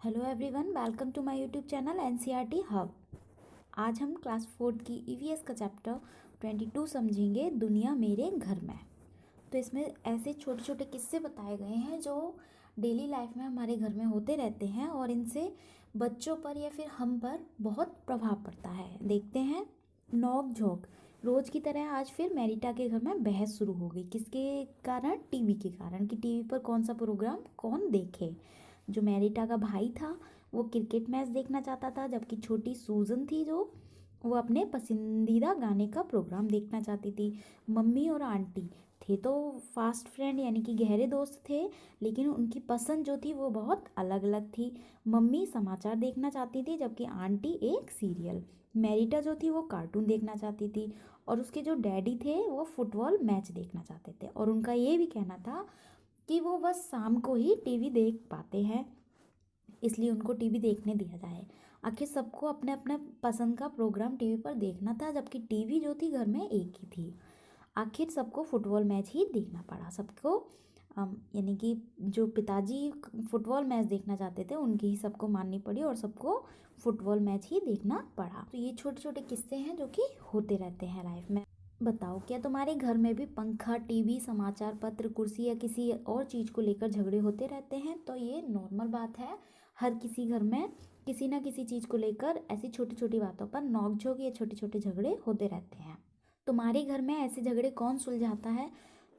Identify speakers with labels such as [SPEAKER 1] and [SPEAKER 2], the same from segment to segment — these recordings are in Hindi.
[SPEAKER 1] Hello everyone, welcome to my YouTube channel NCERT hub. आज हम क्लास 4 की ईवीएस का चैप्टर 22 समझेंगे, दुनिया मेरे घर में। तो इसमें ऐसे छोटे छोटे किस्से बताए गए हैं जो डेली लाइफ में हमारे घर में होते रहते हैं और इनसे बच्चों पर या फिर हम पर बहुत प्रभाव पड़ता है। देखते हैं। नोक झोंक। रोज की तरह आज फिर मेरिटा के घर में बहस शुरू हो गई। किसके कारण? टीवी के कारण, कि टीवी पर कौन सा प्रोग्राम कौन देखे। जो मेरिटा का भाई था वो क्रिकेट मैच देखना चाहता था, जबकि छोटी सूजन थी जो वो अपने पसंदीदा गाने का प्रोग्राम देखना चाहती थी। मम्मी और आंटी थे तो फास्ट फ्रेंड यानी कि गहरे दोस्त थे, लेकिन उनकी पसंद जो थी वो बहुत अलग अलग थी। मम्मी समाचार देखना चाहती थी जबकि आंटी एक सीरियल। मेरिटा जो थी वो कार्टून देखना चाहती थी और उसके जो डैडी थे वो फुटबॉल मैच देखना चाहते थे, और उनका ये भी कहना था कि वो बस शाम को ही टीवी देख पाते हैं, इसलिए उनको टीवी देखने दिया जाए। आखिर सबको अपने अपने पसंद का प्रोग्राम टीवी पर देखना था, जबकि टीवी जो थी घर में एक ही थी। आखिर सबको फुटबॉल मैच ही देखना पड़ा। सबको यानी कि जो पिताजी फुटबॉल मैच देखना चाहते थे उनकी ही सबको माननी पड़ी और सबको फुटबॉल मैच ही देखना पड़ा। तो ये छोटे छोटे किस्से हैं जो कि होते रहते हैं लाइफ में। बताओ, क्या तुम्हारे घर में भी पंखा, टीवी, समाचार पत्र, कुर्सी या किसी और चीज़ को लेकर झगड़े होते रहते हैं? तो ये नॉर्मल बात है। हर किसी घर में किसी ना किसी चीज़ को लेकर ऐसी छोटी छोटी बातों पर नोकझोंक या छोटे छोटे झगड़े होते रहते हैं। तुम्हारे घर में ऐसे झगड़े कौन सुलझाता है?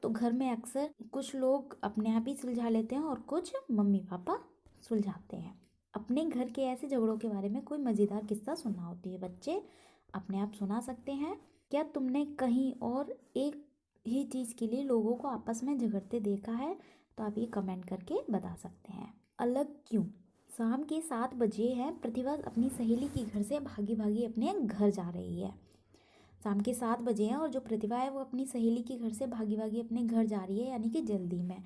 [SPEAKER 1] तो घर में अक्सर कुछ लोग अपने आप ही सुलझा लेते हैं और कुछ मम्मी पापा सुलझाते हैं। अपने घर के ऐसे झगड़ों के बारे में कोई मज़ेदार किस्सा सुनना होती है बच्चे अपने आप सुना सकते हैं। क्या तुमने कहीं और एक ही चीज़ के लिए लोगों को आपस में झगड़ते देखा है? तो आप ये कमेंट करके बता सकते हैं। अलग क्यों? शाम के 7 बजे हैं। प्रतिभा अपनी सहेली के घर से भागी भागी अपने घर जा रही है। शाम के 7 बजे हैं और जो प्रतिभा है वो अपनी सहेली के घर से भागी भागी अपने घर जा रही है, यानी कि जल्दी में।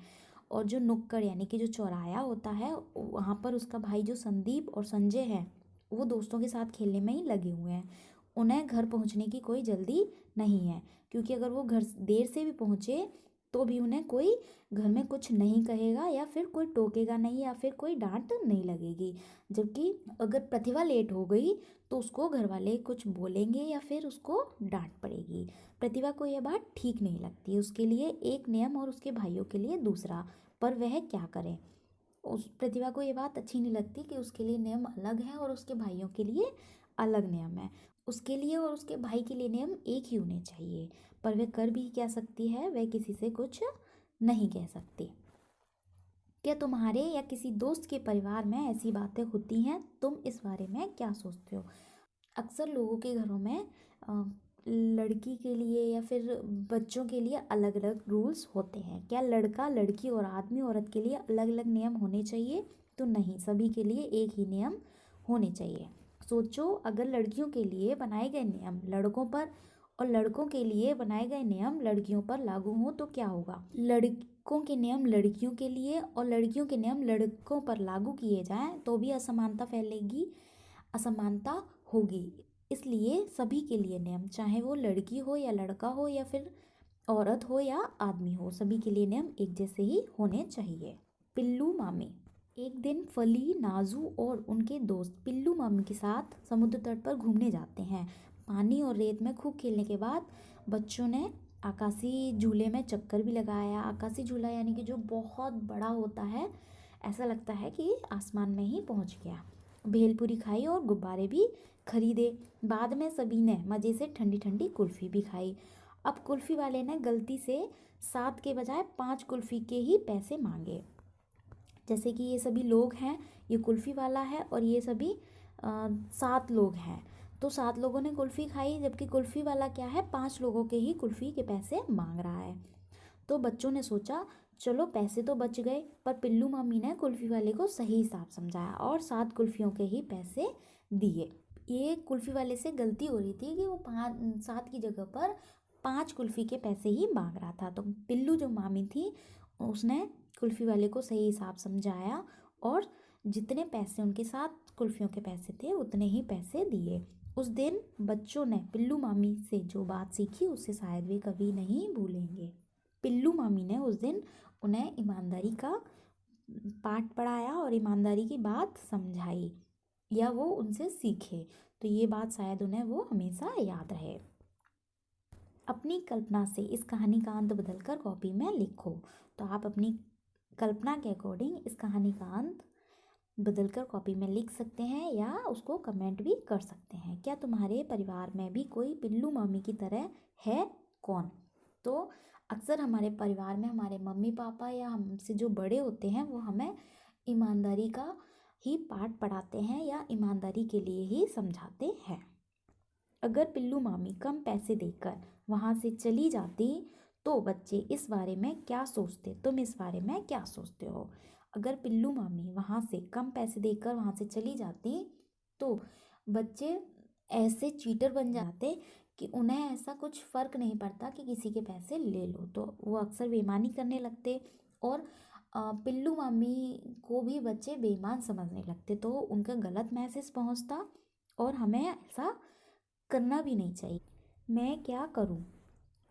[SPEAKER 1] और जो नुक्कड़ यानी कि जो चौराया होता है वहाँ पर उसका भाई जो संदीप और संजय है वो दोस्तों के साथ खेलने में ही लगे हुए हैं। उन्हें घर पहुँचने की कोई जल्दी नहीं है, क्योंकि अगर वो घर देर से भी पहुँचे तो भी उन्हें कोई घर में कुछ नहीं कहेगा या फिर कोई टोकेगा नहीं या फिर कोई डांट नहीं लगेगी। जबकि अगर प्रतिभा लेट हो गई तो उसको घर वाले कुछ बोलेंगे या फिर उसको डांट पड़ेगी। प्रतिभा को यह बात ठीक नहीं लगती। उसके लिए एक नियम और उसके भाइयों के लिए दूसरा, पर वह क्या करे। उस प्रतिभा को ये बात अच्छी नहीं लगती कि उसके लिए नियम अलग है और उसके भाइयों के लिए अलग नियम है। उसके लिए और उसके भाई के लिए नियम एक ही होने चाहिए, पर वह कर भी क्या सकती है? वह किसी से कुछ नहीं कह सकती। क्या तुम्हारे या किसी दोस्त के परिवार में ऐसी बातें होती हैं? तुम इस बारे में क्या सोचते हो? अक्सर लोगों के घरों में लड़की के लिए या फिर बच्चों के लिए अलग अलग रूल्स होते हैं। क्या लड़का लड़की और आदमी औरत के लिए अलग अलग नियम होने चाहिए? तो नहीं, सभी के लिए एक ही नियम होने चाहिए। सोचो, अगर लड़कियों के लिए बनाए गए नियम लड़कों पर और लड़कों के लिए बनाए गए नियम लड़कियों पर लागू हों तो क्या होगा? लड़कों के नियम लड़कियों के लिए और लड़कियों के नियम लड़कों पर लागू किए जाएं तो भी असमानता फैलेगी, असमानता होगी। इसलिए सभी के लिए नियम, चाहे वो लड़की हो या लड़का हो या फिर औरत हो या आदमी हो, सभी के लिए नियम एक जैसे ही होने चाहिए। पिल्लू मामी। एक दिन फली, नाजू और उनके दोस्त पिल्लू मामी के साथ समुद्र तट पर घूमने जाते हैं। पानी और रेत में खूब खेलने के बाद बच्चों ने आकाशी झूले में चक्कर भी लगाया। आकाशी झूला यानी कि जो बहुत बड़ा होता है, ऐसा लगता है कि आसमान में ही पहुंच गया। भेलपूरी खाई और गुब्बारे भी खरीदे। बाद में सभी ने मज़े से ठंडी ठंडी कुल्फ़ी भी खाई। अब कुल्फ़ी वाले ने गलती से 7 के बजाय 5 कुल्फ़ी के ही पैसे मांगे। जैसे कि ये सभी लोग हैं, ये कुल्फ़ी वाला है और ये सभी 7 लोग हैं, तो 7 लोगों ने कुल्फ़ी खाई, जबकि कुल्फ़ी वाला क्या है, 5 लोगों के ही कुल्फ़ी के पैसे मांग रहा है। तो बच्चों ने सोचा चलो पैसे तो बच गए, पर पिल्लू मम्मी ने कुल्फ़ी वाले को सही हिसाब समझाया और 7 कुल्फ़ियों के ही पैसे दिए। ये कुल्फ़ी वाले से गलती हो रही थी कि वो 7 की जगह पर 5 कुल्फ़ी के पैसे ही मांग रहा था। तो पिल्लू जो मामी थी उसने कुल्फ़ी वाले को सही हिसाब समझाया और जितने पैसे उनके साथ कुल्फ़ियों के पैसे थे उतने ही पैसे दिए। उस दिन बच्चों ने पिल्लू मामी से जो बात सीखी उसे शायद वे कभी नहीं भूलेंगे। पिल्लू मामी ने उस दिन उन्हें ईमानदारी का पाठ पढ़ाया और ईमानदारी की बात समझाई या वो उनसे सीखे, तो ये बात शायद उन्हें वो हमेशा याद रहे। अपनी कल्पना से इस कहानी का अंत बदलकर कॉपी में लिखो। तो आप अपनी कल्पना के अकॉर्डिंग इस कहानी का अंत बदलकर कॉपी में लिख सकते हैं या उसको कमेंट भी कर सकते हैं। क्या तुम्हारे परिवार में भी कोई पिल्लू मम्मी की तरह है? कौन? तो अक्सर हमारे परिवार में हमारे मम्मी पापा या हमसे जो बड़े होते हैं वो हमें ईमानदारी का ही पाठ पढ़ाते हैं या ईमानदारी के लिए ही समझाते हैं। अगर पिल्लू मामी कम पैसे देकर वहाँ से चली जाती तो बच्चे इस बारे में क्या सोचते? तुम इस बारे में क्या सोचते हो? अगर पिल्लू मामी वहाँ से कम पैसे देकर वहाँ से चली जाती तो बच्चे ऐसे चीटर बन जाते कि उन्हें ऐसा कुछ फ़र्क नहीं पड़ता कि किसी के पैसे ले लो, तो वो अक्सर बेईमानी करने लगते और पिल्लू मामी को भी बच्चे बेईमान समझने लगते, तो उनका गलत मैसेज पहुंचता और हमें ऐसा करना भी नहीं चाहिए। मैं क्या करूं?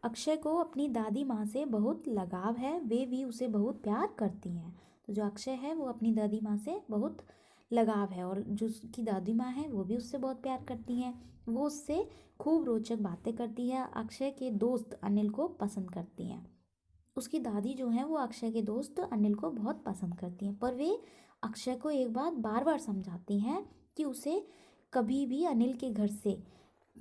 [SPEAKER 1] अक्षय को अपनी दादी माँ से बहुत लगाव है, वे भी उसे बहुत प्यार करती हैं। तो जो अक्षय है वो अपनी दादी माँ से बहुत लगाव है और जो उसकी दादी माँ है वो भी उससे बहुत प्यार करती हैं। वो उससे खूब रोचक बातें करती है। अक्षय के दोस्त अनिल को पसंद करती हैं। उसकी दादी जो है वो अक्षय के दोस्त अनिल को बहुत पसंद करती हैं, पर वे अक्षय को एक बात बार बार समझाती हैं कि उसे कभी भी अनिल के घर से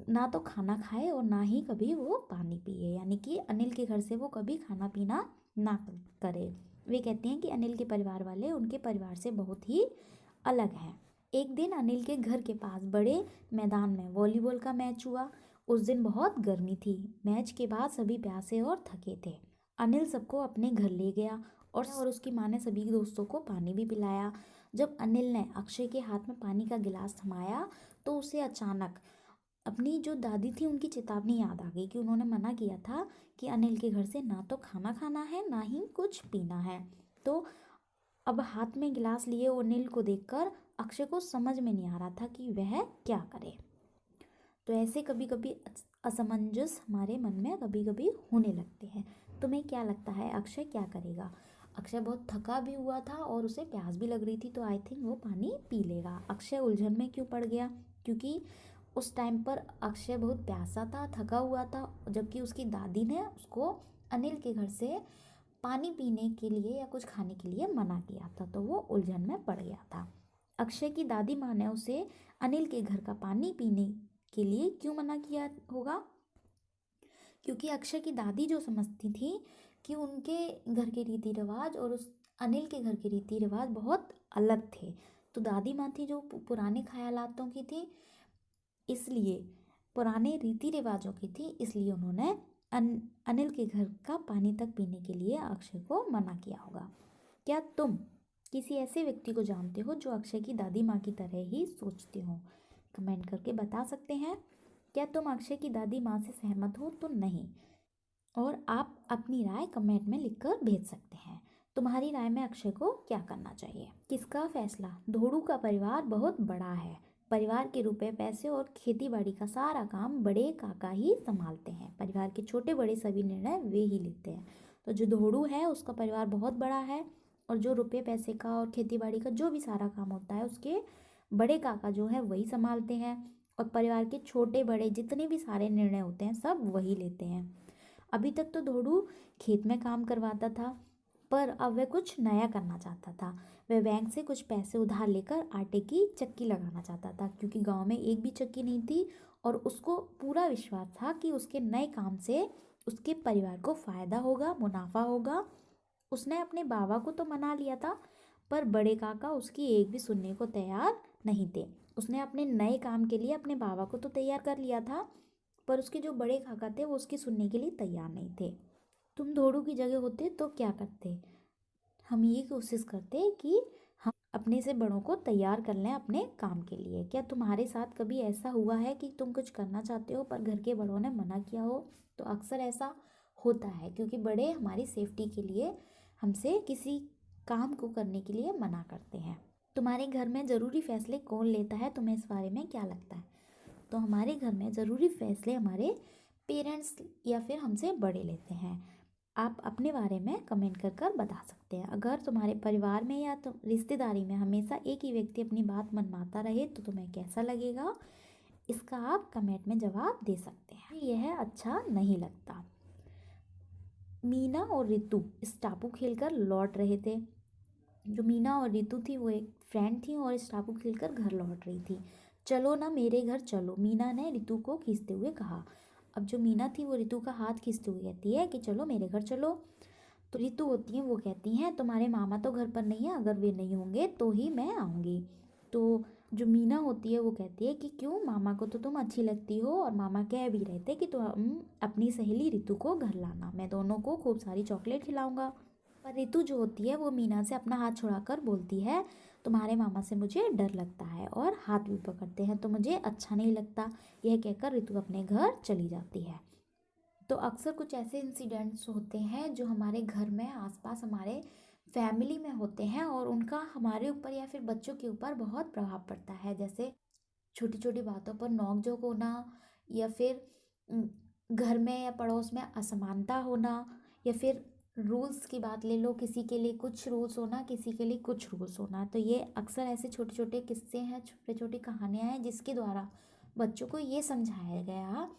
[SPEAKER 1] ना तो खाना खाए और ना ही कभी वो पानी पिए, यानी कि अनिल के घर से वो कभी खाना पीना ना करे। वे कहते हैं कि अनिल के परिवार वाले उनके परिवार से बहुत ही अलग हैं। एक दिन अनिल के घर के पास बड़े मैदान में वॉलीबॉल का मैच हुआ। उस दिन बहुत गर्मी थी। मैच के बाद सभी प्यासे और थके थे। अनिल सबको अपने घर ले गया और उसकी माँ ने सभी दोस्तों को पानी भी पिलाया। जब अनिल ने अक्षय के हाथ में पानी का गिलास थमाया तो उसे अचानक अपनी जो दादी थी उनकी चेतावनी याद आ गई कि उन्होंने मना किया था कि अनिल के घर से ना तो खाना खाना है ना ही कुछ पीना है। तो अब हाथ में गिलास लिए अनिल को देखकर अक्षय को समझ में नहीं आ रहा था कि वह क्या करे। तो ऐसे कभी कभी असमंजस हमारे मन में कभी कभी होने लगते हैं। तुम्हें क्या लगता है अक्षय क्या करेगा? अक्षय बहुत थका भी हुआ था और उसे प्यास भी लग रही थी, तो आई थिंक वो पानी पी लेगा। अक्षय उलझन में क्यों पड़ गया? क्योंकि उस टाइम पर अक्षय बहुत प्यासा था, थका हुआ था, जबकि उसकी दादी ने उसको अनिल के घर से पानी पीने के लिए या कुछ खाने के लिए मना किया था, तो वो उलझन में पड़ गया था। अक्षय की दादी माँ ने उसे अनिल के घर का पानी पीने के लिए क्यों मना किया होगा? क्योंकि अक्षय की दादी जो समझती थी कि उनके घर के रीति रिवाज और उस अनिल के घर के रीति रिवाज बहुत अलग थे। तो दादी माँ थी जो पुराने ख्यालातों की थी, इसलिए पुराने रीति रिवाजों की थी, इसलिए उन्होंने अनिल के घर का पानी तक पीने के लिए अक्षय को मना किया होगा। क्या तुम किसी ऐसे व्यक्ति को जानते हो जो अक्षय की दादी माँ की तरह ही सोचते हो? कमेंट करके बता सकते हैं। क्या तुम अक्षय की दादी माँ से सहमत हो? तो नहीं, और आप अपनी राय कमेंट में लिखकर भेज सकते हैं। तुम्हारी राय में अक्षय को क्या करना चाहिए? किसका फैसला? धोड़ू का परिवार बहुत बड़ा है। परिवार के रुपए पैसे और खेती बाड़ी का सारा काम बड़े काका ही संभालते हैं। परिवार के छोटे बड़े सभी निर्णय वे ही लेते हैं। तो जो धोड़ू है उसका परिवार बहुत बड़ा है और जो रुपये पैसे का और खेती बाड़ी का जो भी सारा काम होता है उसके बड़े काका जो है वही संभालते हैं और परिवार के छोटे बड़े जितने भी सारे निर्णय होते हैं सब वही लेते हैं। अभी तक तो धोड़ू खेत में काम करवाता था, पर अब वह कुछ नया करना चाहता था। वह बैंक से कुछ पैसे उधार लेकर आटे की चक्की लगाना चाहता था, क्योंकि गांव में एक भी चक्की नहीं थी और उसको पूरा विश्वास था कि उसके नए काम से उसके परिवार को फ़ायदा होगा, मुनाफा होगा। उसने अपने बाबा को तो मना लिया था, पर बड़े काका उसकी एक भी सुनने को तैयार नहीं थे। उसने अपने नए काम के लिए अपने बाबा को तो तैयार कर लिया था, पर उसके जो बड़े काका थे वो उसकी सुनने के लिए तैयार नहीं थे। तुम धोड़ू की जगह होते तो क्या करते? हम ये कोशिश करते कि हम अपने से बड़ों को तैयार कर लें अपने काम के लिए। क्या तुम्हारे साथ कभी ऐसा हुआ है कि तुम कुछ करना चाहते हो पर घर के बड़ों ने मना किया हो? तो अक्सर ऐसा होता है, क्योंकि बड़े हमारी सेफ्टी के लिए हमसे किसी काम को करने के लिए मना करते हैं। तुम्हारे घर में ज़रूरी फैसले कौन लेता है? तुम्हें इस बारे में क्या लगता है? तो हमारे घर में ज़रूरी फैसले हमारे पेरेंट्स या फिर हमसे बड़े लेते हैं। आप अपने बारे में कमेंट कर कर बता सकते हैं। अगर तुम्हारे परिवार में या तो रिश्तेदारी में हमेशा एक ही व्यक्ति अपनी बात मनवाता रहे तो तुम्हें कैसा लगेगा, इसका आप कमेंट में जवाब दे सकते हैं। यह अच्छा नहीं लगता। मीना और रितु इस टापू खेलकर लौट रहे थे। जो मीना और रितु थी वो एक फ्रेंड थी और इस टापू खेलकर घर लौट रही थी। चलो ना मेरे घर चलो, मीना ने रितु को खींचते हुए कहा। अब जो मीना थी वो रितु का हाथ खींचते हुए कहती है कि चलो मेरे घर चलो। तो रितु होती है वो कहती हैं तुम्हारे मामा तो घर पर नहीं है, अगर वे नहीं होंगे तो ही मैं आऊँगी। तो जो मीना होती है वो कहती है कि क्यों, मामा को तो तुम अच्छी लगती हो और मामा कह भी रहे थे कि तुम अपनी सहेली रितु को घर लाना, मैं दोनों को खूब सारी चॉकलेट खिलाऊंगा। पर रितु जो होती है वो मीना से अपना हाथ छुड़ाकर बोलती है तुम्हारे मामा से मुझे डर लगता है और हाथ भी पकड़ते हैं तो मुझे अच्छा नहीं लगता। यह कहकर रितु अपने घर चली जाती है। तो अक्सर कुछ ऐसे इंसिडेंट्स होते हैं जो हमारे घर में आसपास हमारे फैमिली में होते हैं और उनका हमारे ऊपर या फिर बच्चों के ऊपर बहुत प्रभाव पड़ता है। जैसे छोटी छोटी बातों पर नोक-झोंक होना, या फिर घर में या पड़ोस में असमानता होना, या फिर रूल्स की बात ले लो, किसी के लिए कुछ रूल्स होना, किसी के लिए कुछ रूल्स होना। तो ये अक्सर ऐसे छोटे छोटे किस्से हैं, छोटे छोटी कहानियाँ हैं जिसके द्वारा बच्चों को ये समझाया गया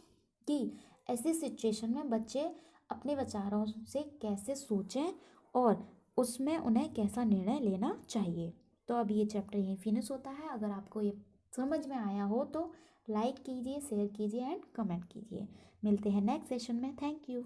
[SPEAKER 1] कि ऐसी सिचुएशन में बच्चे अपने विचारों से कैसे सोचें और उसमें उन्हें कैसा निर्णय लेना चाहिए। तो अब ये चैप्टर यहीं फिनिश होता है। अगर आपको ये समझ में आया हो तो लाइक कीजिए, शेयर कीजिए एंड कमेंट कीजिए। मिलते हैं नेक्स्ट सेशन में। Thank you.